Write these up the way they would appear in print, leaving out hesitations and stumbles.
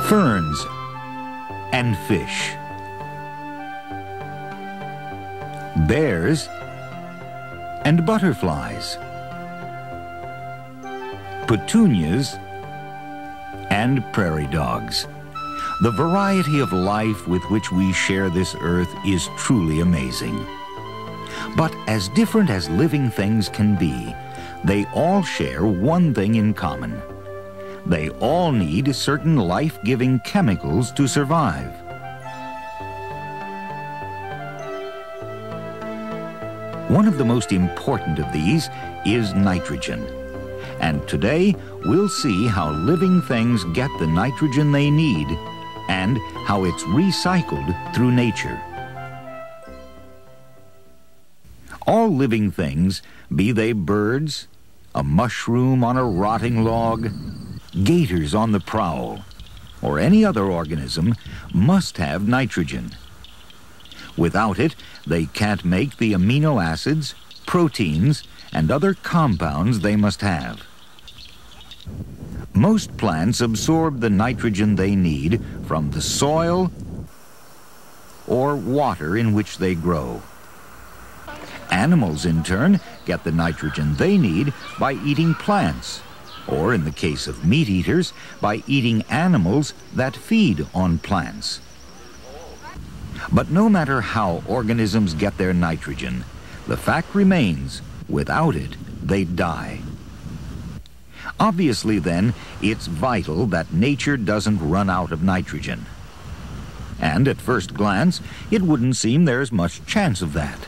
ferns and fish, bears and butterflies, petunias and prairie dogs. The variety of life with which we share this earth is truly amazing. But as different as living things can be, they all share one thing in common. They all need certain life-giving chemicals to survive. One of the most important of these is nitrogen. And today, we'll see how living things get the nitrogen they need and how it's recycled through nature. All living things, be they birds, a mushroom on a rotting log, gators on the prowl, or any other organism, must have nitrogen. Without it, they can't make the amino acids, proteins, and other compounds they must have. Most plants absorb the nitrogen they need from the soil or water in which they grow. Animals, in turn, get the nitrogen they need by eating plants, or in the case of meat eaters, by eating animals that feed on plants. But no matter how organisms get their nitrogen, the fact remains, without it, they die. Obviously, then, it's vital that nature doesn't run out of nitrogen. And at first glance, it wouldn't seem there's much chance of that.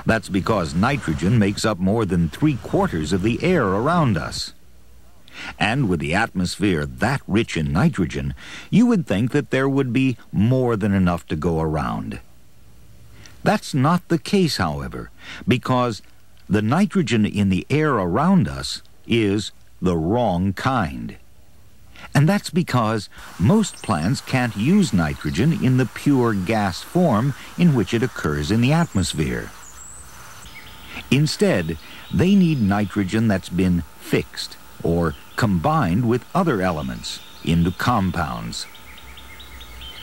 That's because nitrogen makes up more than 3/4 of the air around us. And with the atmosphere that rich in nitrogen, you would think that there would be more than enough to go around. That's not the case, however, because the nitrogen in the air around us is the wrong kind. And that's because most plants can't use nitrogen in the pure gas form in which it occurs in the atmosphere. Instead, they need nitrogen that's been fixed or combined with other elements into compounds.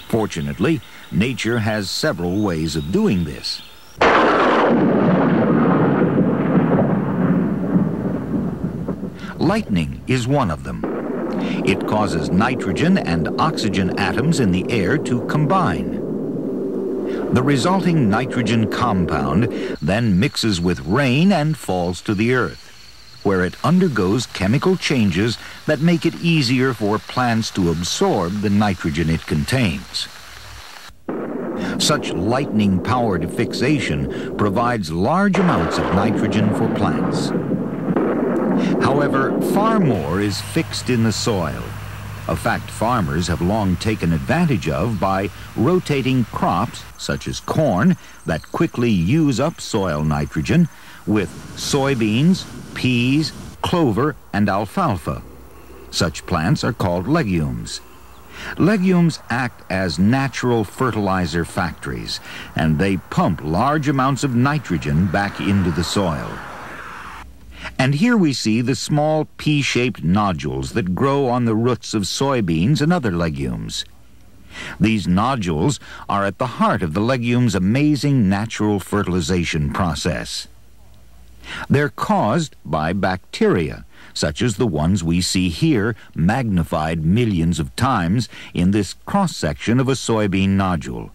Fortunately, nature has several ways of doing this. Lightning is one of them. It causes nitrogen and oxygen atoms in the air to combine. The resulting nitrogen compound then mixes with rain and falls to the earth, where it undergoes chemical changes that make it easier for plants to absorb the nitrogen it contains. Such lightning-powered fixation provides large amounts of nitrogen for plants. However, far more is fixed in the soil, a fact farmers have long taken advantage of by rotating crops, such as corn, that quickly use up soil nitrogen, with soybeans, peas, clover, and alfalfa. Such plants are called legumes. Legumes act as natural fertilizer factories, and they pump large amounts of nitrogen back into the soil. And here we see the small pea-shaped nodules that grow on the roots of soybeans and other legumes. These nodules are at the heart of the legume's amazing natural fertilization process. They're caused by bacteria, such as the ones we see here magnified millions of times in this cross-section of a soybean nodule.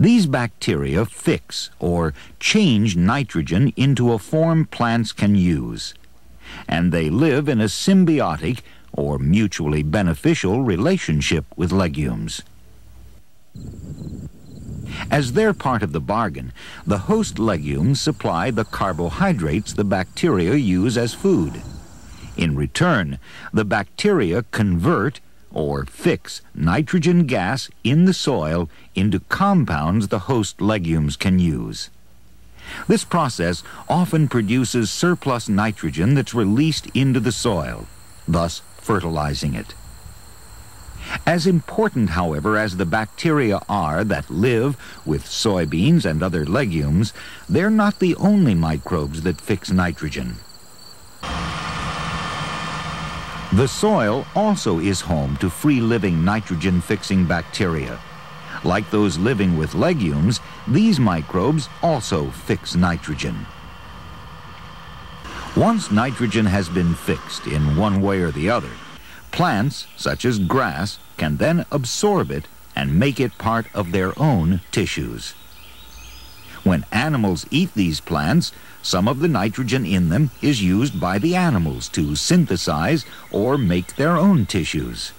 These bacteria fix or change nitrogen into a form plants can use, and they live in a symbiotic or mutually beneficial relationship with legumes. As they're part of the bargain, the host legumes supply the carbohydrates the bacteria use as food. In return, the bacteria convert or fix nitrogen gas in the soil into compounds the host legumes can use. This process often produces surplus nitrogen that's released into the soil, thus fertilizing it. As important, however, as the bacteria are that live with soybeans and other legumes, they're not the only microbes that fix nitrogen. The soil also is home to free-living nitrogen-fixing bacteria. Like those living with legumes, these microbes also fix nitrogen. Once nitrogen has been fixed in one way or the other, plants, such as grass, can then absorb it and make it part of their own tissues. When animals eat these plants, some of the nitrogen in them is used by the animals to synthesize or make their own tissues.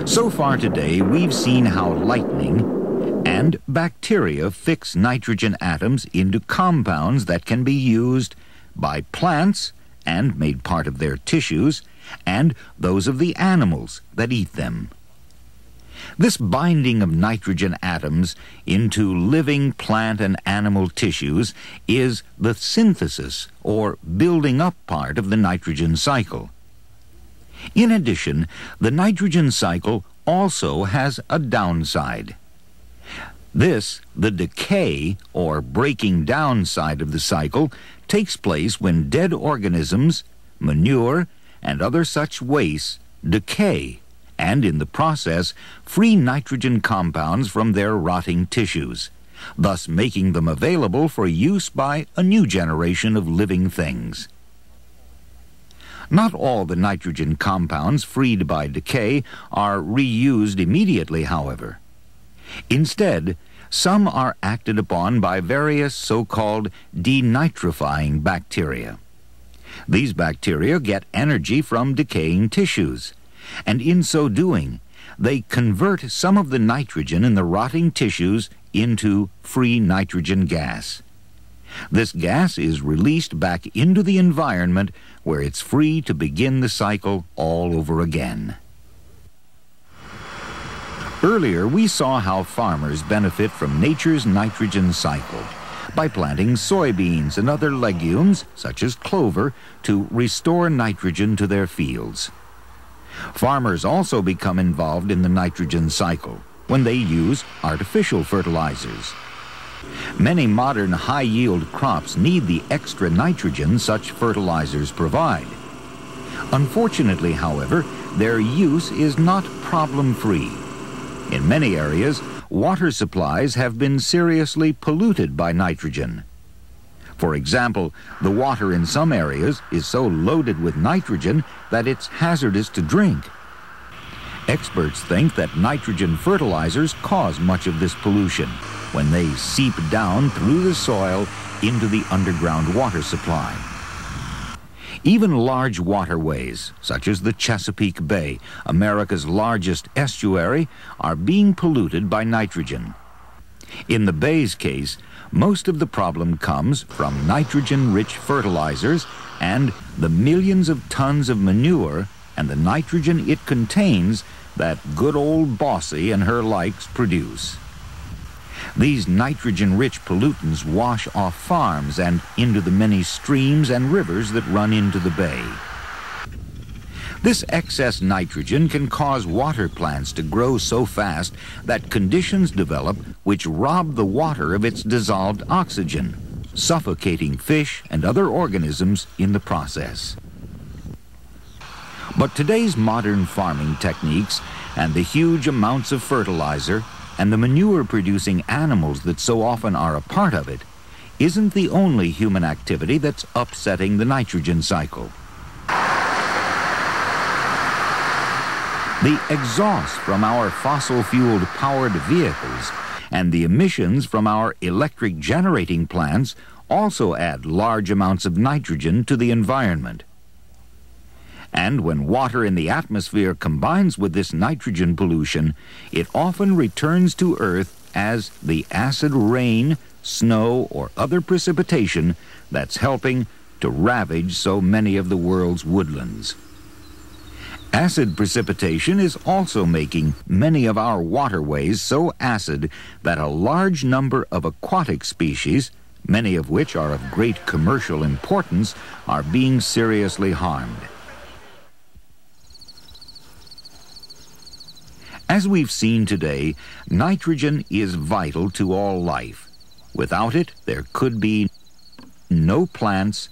So far today, we've seen how lightning and bacteria fix nitrogen atoms into compounds that can be used by plants and made part of their tissues, and those of the animals that eat them. This binding of nitrogen atoms into living plant and animal tissues is the synthesis or building up part of the nitrogen cycle. In addition, the nitrogen cycle also has a downside. This, the decay or breaking down side of the cycle, takes place when dead organisms, manure, and other such wastes decay, and in the process free nitrogen compounds from their rotting tissues, thus making them available for use by a new generation of living things. Not all the nitrogen compounds freed by decay are reused immediately, however. Instead, some are acted upon by various so-called denitrifying bacteria. These bacteria get energy from decaying tissues, and in so doing, they convert some of the nitrogen in the rotting tissues into free nitrogen gas. This gas is released back into the environment where it's free to begin the cycle all over again. Earlier, we saw how farmers benefit from nature's nitrogen cycle by planting soybeans and other legumes, such as clover, to restore nitrogen to their fields. Farmers also become involved in the nitrogen cycle when they use artificial fertilizers. Many modern high-yield crops need the extra nitrogen such fertilizers provide. Unfortunately, however, their use is not problem-free. In many areas, water supplies have been seriously polluted by nitrogen. For example, the water in some areas is so loaded with nitrogen that it's hazardous to drink. Experts think that nitrogen fertilizers cause much of this pollution when they seep down through the soil into the underground water supply. Even large waterways, such as the Chesapeake Bay, America's largest estuary, are being polluted by nitrogen. In the bay's case, most of the problem comes from nitrogen-rich fertilizers and the millions of tons of manure and the nitrogen it contains that good old Bossy and her likes produce. These nitrogen-rich pollutants wash off farms and into the many streams and rivers that run into the bay. This excess nitrogen can cause water plants to grow so fast that conditions develop which rob the water of its dissolved oxygen, suffocating fish and other organisms in the process. But today's modern farming techniques and the huge amounts of fertilizer and the manure-producing animals that so often are a part of it isn't the only human activity that's upsetting the nitrogen cycle. The exhaust from our fossil-fueled powered vehicles and the emissions from our electric generating plants also add large amounts of nitrogen to the environment. And when water in the atmosphere combines with this nitrogen pollution, it often returns to Earth as the acid rain, snow, or other precipitation that's helping to ravage so many of the world's woodlands. Acid precipitation is also making many of our waterways so acid that a large number of aquatic species, many of which are of great commercial importance, are being seriously harmed. As we've seen today, nitrogen is vital to all life. Without it, there could be no plants,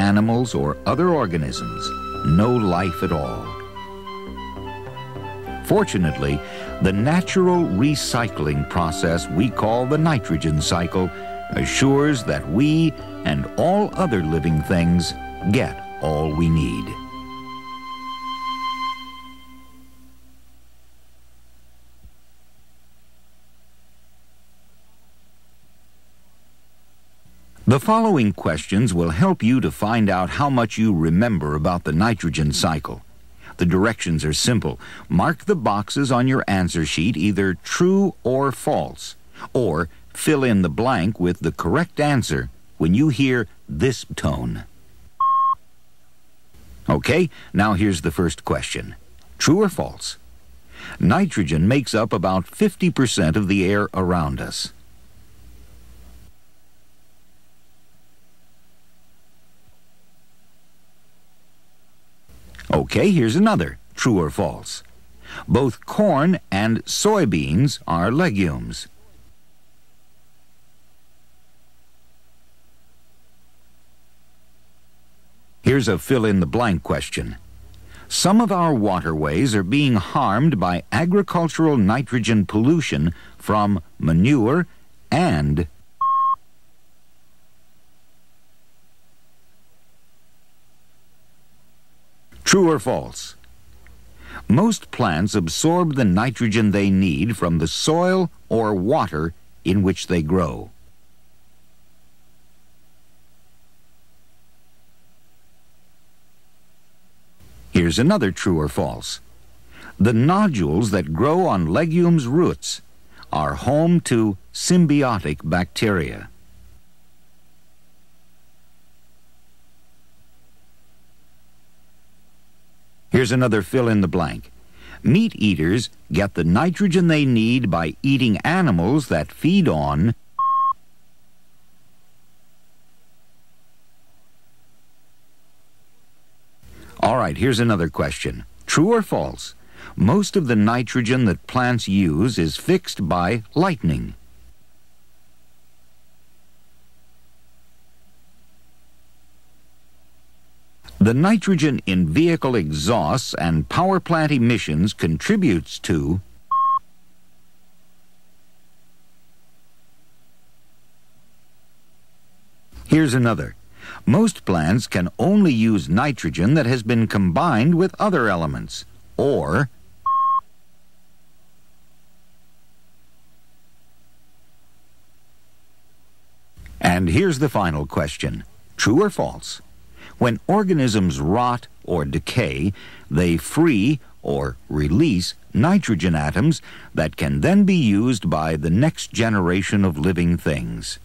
animals, or other organisms. No life at all. Fortunately, the natural recycling process we call the nitrogen cycle assures that we and all other living things get all we need. The following questions will help you to find out how much you remember about the nitrogen cycle. The directions are simple. Mark the boxes on your answer sheet either true or false, or fill in the blank with the correct answer when you hear this tone. Okay, now here's the first question. True or false? Nitrogen makes up about 50% of the air around us. Okay, here's another. True or false? Both corn and soybeans are legumes. Here's a fill-in-the-blank question. Some of our waterways are being harmed by agricultural nitrogen pollution from manure and True or false? Most plants absorb the nitrogen they need from the soil or water in which they grow. Here's another true or false. The nodules that grow on legumes' roots are home to symbiotic bacteria. Here's another fill-in-the-blank. Meat eaters get the nitrogen they need by eating animals that feed on All right, here's another question. True or false? Most of the nitrogen that plants use is fixed by lightning. The nitrogen in vehicle exhausts and power plant emissions contributes to Here's another. Most plants can only use nitrogen that has been combined with other elements, or And here's the final question. True or false? When organisms rot or decay, they free or release nitrogen atoms that can then be used by the next generation of living things.